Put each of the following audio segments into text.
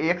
1,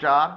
4,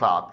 7,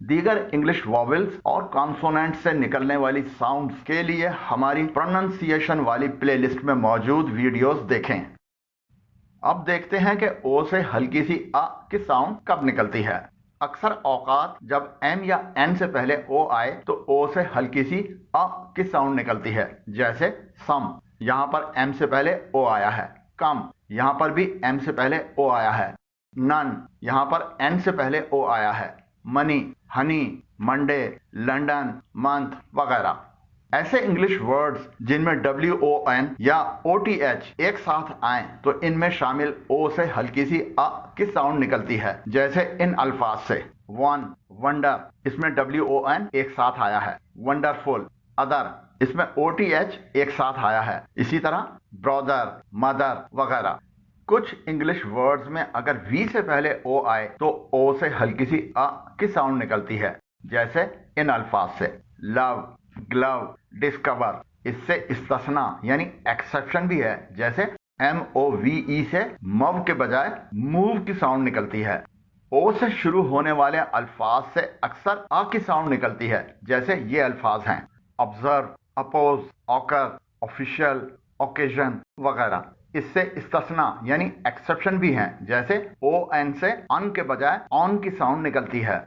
دیگر English vowels اور کانسوننٹ سے نکلنے والی ساؤنڈز کے لیے ہماری پروننسیشن والی پلے لسٹ میں موجود ویڈیوز دیکھیں۔ اب دیکھتے ہیں کہ او سے ہلکی سی آ کی ساؤنڈ کب نکلتی ہے۔ اکثر اوقات جب ایم یا این سے پہلے او آئے تو او سے ہلکی سی آ کی ساؤنڈ نکلتی ہے، جیسے سم، یہاں پر ایم سے پہلے او آیا ہے۔ کم، یہاں پر بھی ایم سے پہلے او آیا ہے۔ نن، یہاں پر این سے پہلے او آیا ہے۔ منی، ہنی، منڈے، لنڈن، منتھ وغیرہ۔ ایسے انگلش ورڈز جن میں WON یا OTH ایک ساتھ آئیں تو ان میں شامل او سے ہلکی سی آ کی ساؤنڈ نکلتی ہے، جیسے ان الفاظ سے ون، ونڈر، اس میں WON ایک ساتھ آیا ہے۔ ونڈرفل، ادر، اس میں OTH ایک ساتھ آیا ہے۔ اسی طرح برادر، مدر وغیرہ۔ کچھ انگلش ورڈز میں اگر وی سے پہلے او آئے تو او سے ہلکی سی آ کی ساؤنڈ نکلتی ہے، جیسے ان الفاظ سے لو، گلو، ڈسکور۔ اس سے استثناء یعنی ایکسیپشن بھی ہے، جیسے MOVE سے مو کے بجائے موو کی ساؤنڈ نکلتی ہے۔ او سے شروع ہونے والے الفاظ سے اکثر آ کی ساؤنڈ نکلتی ہے، جیسے یہ الفاظ ہیں observe، اپوز، اوکر، آفیشیل، اوکیزن وغیرہ۔ اس سے استثناء یعنی ایکسیپشن بھی ہیں، جیسے ON سے ان کے بجائے آن کی ساؤنڈ نکلتی ہے۔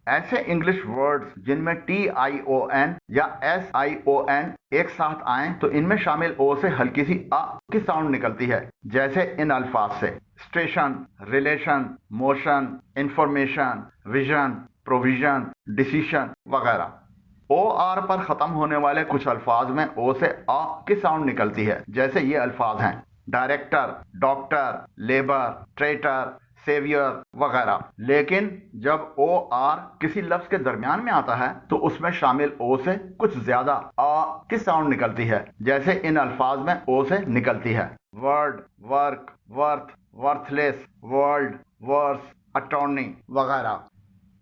ایسے انگلش ورڈز جن میں TION یا SION ایک ساتھ آئیں تو ان میں شامل او سے ہلکی سی آ کی ساؤنڈ نکلتی ہے، جیسے ان الفاظ سے station, relation, motion, information, vision, provision, decision وغیرہ۔ OR پر ختم ہونے والے کچھ الفاظ میں او سے آ کی ساؤنڈ نکلتی ہے، جیسے یہ الفاظ ہیں ڈائریکٹر، ڈاکٹر، لیبر، ٹریٹر، سیویئر وغیرہ۔ لیکن جب OR کسی لفظ کے درمیان میں آتا ہے تو اس میں شامل او سے کچھ زیادہ آ کی ساؤنڈ نکلتی ہے، جیسے ان الفاظ میں او سے نکلتی ہے ورڈ، ورک، ورتھ، ورتھ لیس، ورلڈ، ورس، اٹارنی وغیرہ۔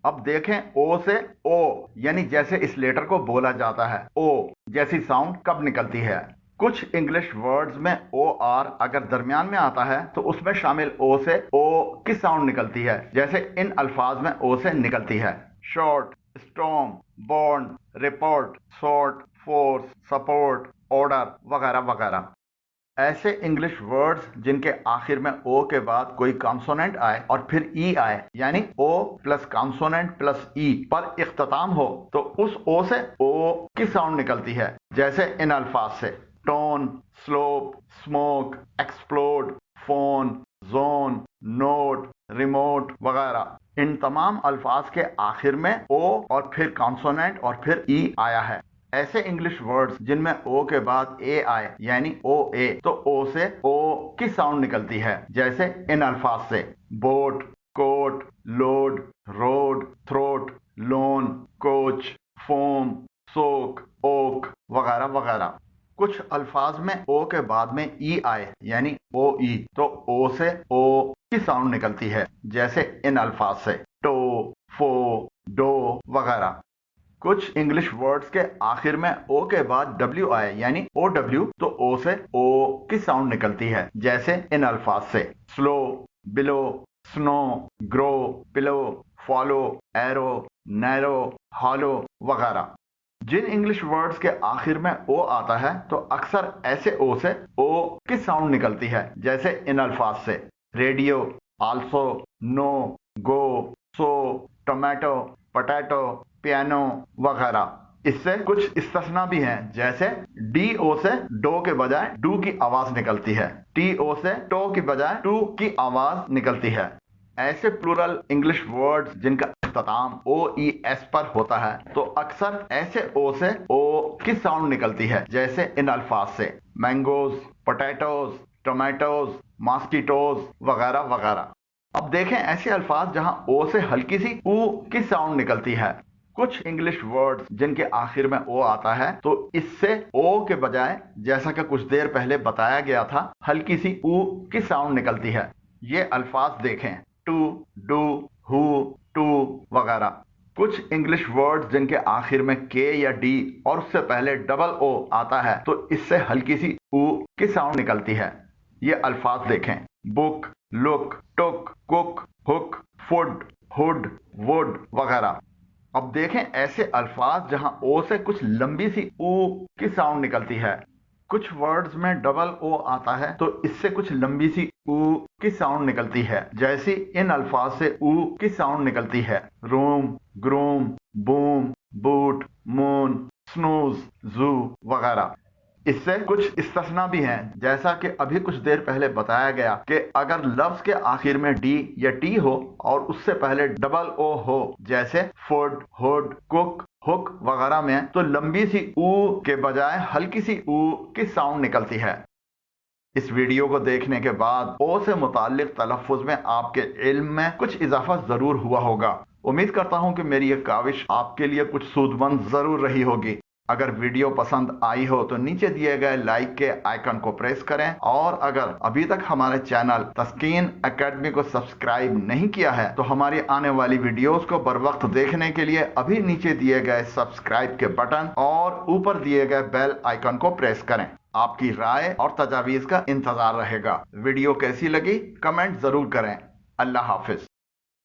اب دیکھیں او سے او یعنی جیسے اس لیٹر کو بولا جاتا ہے او جیسی ساؤنڈ کب نکلتی ہے۔ کچھ انگلش ورڈز میں OR اگر درمیان میں آتا ہے تو اس میں شامل او سے او کی ساؤنڈ نکلتی ہے، جیسے ان الفاظ میں او سے نکلتی ہے short, storm, born, report, sort, force, support, order وغیرہ وغیرہ۔ ایسے انگلش ورڈز جن کے آخر میں او کے بعد کوئی کانسوننٹ آئے اور پھر ای آئے، یعنی او پلس کانسوننٹ پلس ای پر اختتام ہو تو اس او سے او کی ساؤنڈ نکلتی ہے، جیسے ان الفاظ سے tone, slope, smoke, explode, phone, zone, note, remote وغیرہ۔ ان تمام الفاظ کے آخر میں او اور پھر کانسوننٹ اور پھر ای آیا ہے۔ ایسے انگلش ورڈز جن میں او کے بعد اے آئے یعنی او اے تو او سے او کی ساؤنڈ نکلتی ہے، جیسے ان الفاظ سے boat, coat, load, road, throat, loan, coach, foam, soak, oak وغیرہ وغیرہ۔ کچھ الفاظ میں او کے بعد میں ای آئے یعنی او ای تو او سے او کی ساؤنڈ نکلتی ہے، جیسے ان الفاظ سے ٹو، فو، ڈو وغیرہ۔ کچھ انگلش ورڈز کے آخر میں او کے بعد ڈبلیو آئے یعنی او ڈبلیو تو او سے او کی ساؤنڈ نکلتی ہے، جیسے ان الفاظ سے سلو، بلو، سنو، گرو، پلو، فالو، ایرو، نیرو، ہالو وغیرہ۔ جن انگلش ورڈز کے آخر میں او آتا ہے تو اکثر ایسے او سے او کی ساؤنڈ نکلتی ہے، جیسے ان الفاظ سے ریڈیو، آلسو، نو، گو، سو، ٹومیٹو، پوٹیٹو، پیانو وغیرہ۔ اس سے کچھ استثناء بھی ہیں، جیسے ڈی او سے ڈو کے بجائے ڈو کی آواز نکلتی ہے، ٹی او سے ٹو کی بجائے ٹو کی آواز نکلتی ہے۔ ایسے پلورل انگلش ورڈز جن کا اختتام او ای ایس پر ہوتا ہے تو اکثر ایسے او سے او کی ساؤنڈ نکلتی ہے، جیسے ان الفاظ سے مینگوز، پوٹیٹوز، ٹومیٹوز، ماسکیٹوز وغیرہ وغیرہ۔ اب دیکھیں ایسے الفاظ جہاں او سے ہلکی سی او کی ساؤنڈ نکلتی ہے۔ کچھ انگلش ورڈز جن کے آخر میں او آتا ہے تو اس سے او کے بجائے جیسا کہ کچھ دیر پہلے بتایا گیا تھا ہلکی سی او کی ساؤنڈ نکلتی ہے۔ یہ الفاظ دیکھیں ٹو، ڈو، ہو، ٹو وغیرہ۔ کچھ انگلش ورڈز جن کے آخر میں کے یا ڈی اور اس سے پہلے ڈبل او آتا ہے تو اس سے ہلکی سی او کی ساؤنڈ نکلتی ہے۔ یہ الفاظ دیکھیں book, look, took, cook, hook, food, hood, wood وغیرہ۔ اب دیکھیں ایسے الفاظ جہاں او سے کچھ لمبی سی او کی ساؤنڈ نکلتی ہے. کچھ ورڈز میں ڈبل او آتا ہے تو اس سے کچھ لمبی سی او کی ساؤنڈ نکلتی ہے، جیسی ان الفاظ سے او کی ساؤنڈ نکلتی ہے: روم، گروم، بوم، بوٹ، مون، سنوز، زو وغیرہ. اس سے کچھ استثناء بھی ہیں، جیسا کہ ابھی کچھ دیر پہلے بتایا گیا کہ اگر لفظ کے آخر میں ڈی یا ٹی ہو اور اس سے پہلے ڈبل او ہو، جیسے فوڈ، ہوڈ، کوک، ہک وغیرہ میں، تو لمبی سی او کے بجائے ہلکی سی او کی ساؤنڈ نکلتی ہے. اس ویڈیو کو دیکھنے کے بعد او سے متعلق تلفظ میں آپ کے علم میں کچھ اضافہ ضرور ہوا ہوگا. امید کرتا ہوں کہ میری یہ کاوش آپ کے لیے کچھ سود مند ضرور رہی ہوگی. اگر ویڈیو پسند آئی ہو تو نیچے دیے گئے لائک کے آئیکن کو پریس کریں، اور اگر ابھی تک ہمارے چینل تسکین اکیڈمی کو سبسکرائب نہیں کیا ہے تو ہماری آنے والی ویڈیوز کو بر وقت دیکھنے کے لیے ابھی نیچے دیے گئے سبسکرائب کے بٹن اور اوپر دیے گئے بیل آئیکن کو پریس کریں. آپ کی رائے اور تجاویز کا انتظار رہے گا. ویڈیو کیسی لگی کمنٹ ضرور کریں. اللہ حافظ.